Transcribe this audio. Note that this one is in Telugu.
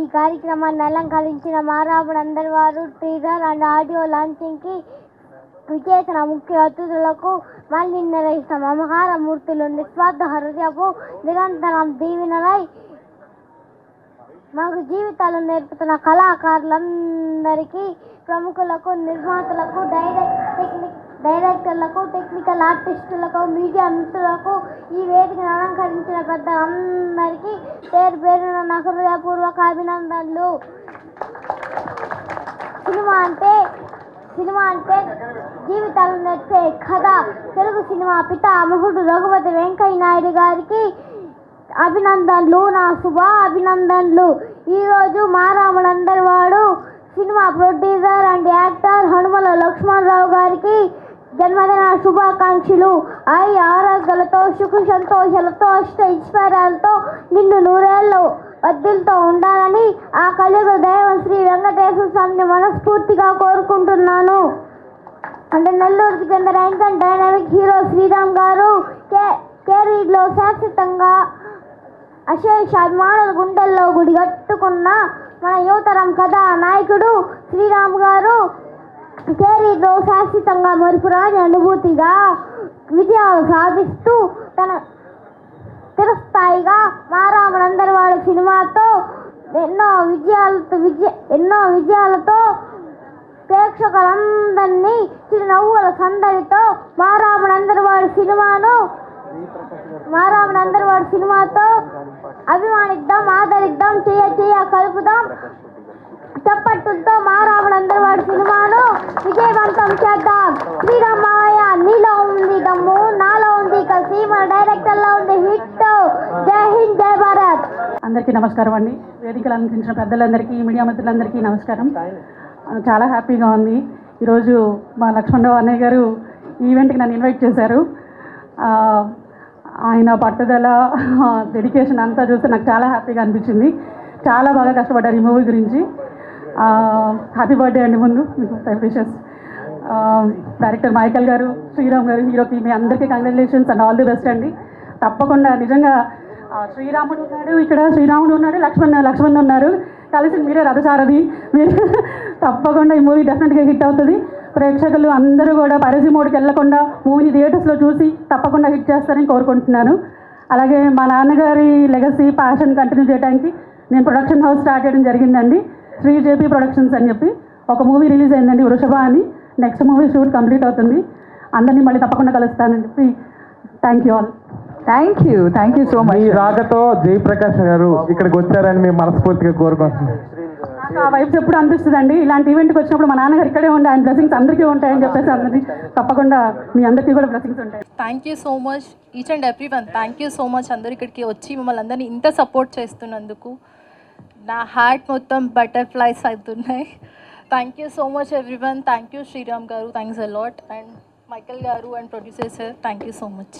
ఈ కార్యక్రమాన్ని అలంకరించిన మారాములందరి వారు టీజర్ అండ్ ఆడియో లాంచింగ్కి విచేసిన ముఖ్య అతిథులకు మళ్ళీ నిర్వహిస్తాం మమహార మూర్తులు నిస్వార్థ హృదయపు నిరంతరం దీవెనలై మాకు జీవితాలు నేర్పుతున్న కళాకారులందరికీ, ప్రముఖులకు, నిర్మాతలకు, డైరెక్టర్లకు, టెక్నికల్ ఆర్టిస్టులకు, మీడియా మిత్రులకు, ఈ వేదికను అలంకరించిన పెద్దలందరికీ పేరు పేరున నా హృదయపూర్వక అభినందనలు. సినిమా అంటే జీవితాలు నేర్పే కథ. తెలుగు సినిమా పితామహుడు రఘుపతి వెంకయ్య నాయుడు గారికి అభినందనలు, నా అభినందనలు. ఈరోజు మారాములందరి వాడు cinema producer and actor Hanumala Lakshmanarao గారికి జన్మదిన శుభాకాంక్షలు. ఆరోగ్యాలతో, సుఖ సంతోషాలతో, ఐశ్వర్యాలతో నిన్ను నూరేళ్ళు వద్దులతో ఉండాలని ఆ కలియుగ దైవం శ్రీ వెంకటేశ్వర స్వామిని మనస్ఫూర్తిగా కోరుకుంటున్నాను. అంటే నెల్లూరుకి చెందిన యాంకర్ డైనామిక్ హీరో శ్రీరామ్ గారు కెరీర్లో శాశ్వతంగా అశేష అభిమానుల గుండెల్లో గుడిగట్టుకున్న మన యువతరం కథా నాయకుడు శ్రీరామ్ గారు కెరీర్లో శాశ్వతంగా మరుపురాని అనుభూతిగా విజయాలు సాధిస్తూ తన చిరస్థాయిగా మారాములందరి వాడు సినిమాతో ఎన్నో విజయాలతో ప్రేక్షకులందరినీ చిరునవ్వుల సందడితో మారాములందరి వాడు సినిమాతో అభిమానిద్దాం, ఆదరిద్దాం, చేయ కలుపుదాం. చప్పట్టులతో మారాములందరి వాడు సినిమాను విజయవంతం చేద్దాం. శ్రీరామయ్య నీలో ఉంది దమ్ము, నాలో ఉంది కసి, మన డైరెక్టర్లో ఉంది హిట్. జై హింద్, జై భారత్. అందరికీ నమస్కారం అండి. వేదికలు అలంకరించిన పెద్దలందరికీ, మీడియా మిత్రులందరికీ నమస్కారం. చాలా హ్యాపీగా ఉంది. ఈరోజు మా లక్ష్మణరావు అన్నయ్య గారు ఈవెంట్కి నన్ను ఇన్వైట్ చేశారు. ఆయన పట్టుదల, డెడికేషన్ అంతా చూస్తే నాకు చాలా హ్యాపీగా అనిపించింది. చాలా బాగా కష్టపడ్డారు ఈ మూవీ గురించి. హ్యాపీ బర్త్డే అండి ముందు మీకు విషెస్. డైరెక్టర్ మైకల్ గారు, శ్రీరామ్ గారు, హీరోకి మీ అందరికీ congratulations and all the best అండి. తప్పకుండా నిజంగా శ్రీరాముడు ఉన్నాడు, ఇక్కడ శ్రీరాముడు ఉన్నాడు, లక్ష్మణ్ ఉన్నారు, కలిసి మీరే రథసారథి. మీరు తప్పకుండా ఈ మూవీ డెఫినెట్గా హిట్ అవుతుంది. ప్రేక్షకులు అందరూ కూడా పైరసీ మోడ్కి వెళ్లకుండా మూవీని థియేటర్స్లో చూసి తప్పకుండా హిట్ చేస్తారని కోరుకుంటున్నాను. అలాగే మా నాన్నగారి లెగసీ, ప్యాషన్ కంటిన్యూ చేయడానికి నేను ప్రొడక్షన్ హౌస్ స్టార్ట్ చేయడం జరిగిందండి. శ్రీ జేపీ ప్రొడక్షన్స్ అని చెప్పి ఒక మూవీ రిలీజ్ అయిందండి, వృషభ అని. నెక్స్ట్ మూవీ షూట్ కంప్లీట్ అవుతుంది. అందరినీ మళ్ళీ తప్పకుండా కలుస్తానని చెప్పి thank you all. Thank you so much. ఈ రాకతో జయప్రకాష్ గారు ఇక్కడికి వచ్చారని మేము మనస్ఫూర్తిగా కోరుకుంటున్నాం. నాకు ఆ వైబ్స్ ఎప్పుడు అనిపిస్తుంది అండి. ఇలాంటి ఈవెంట్కి వచ్చినప్పుడు మా నాన్నగారు ఇక్కడే ఉండే, ఆయన బ్లెస్సింగ్స్ అందరికీ ఉంటాయని చెప్పేసి అందరినీ తప్పకుండా మీ అందరికీ కూడా బ్లెస్సింగ్స్ ఉంటాయి. Thank you so much each and every one. Thank you so much అందరు ఇక్కడికి వచ్చి మమ్మల్ని అందరినీ ఇంత సపోర్ట్ చేస్తున్నందుకు. నా హార్ట్ మొత్తం బటర్ఫ్లైస్ అవుతున్నాయి. Thank you so much everyone. Thank you Sriram garu, thanks a lot. And Michael garu and producer sir, thank you so much.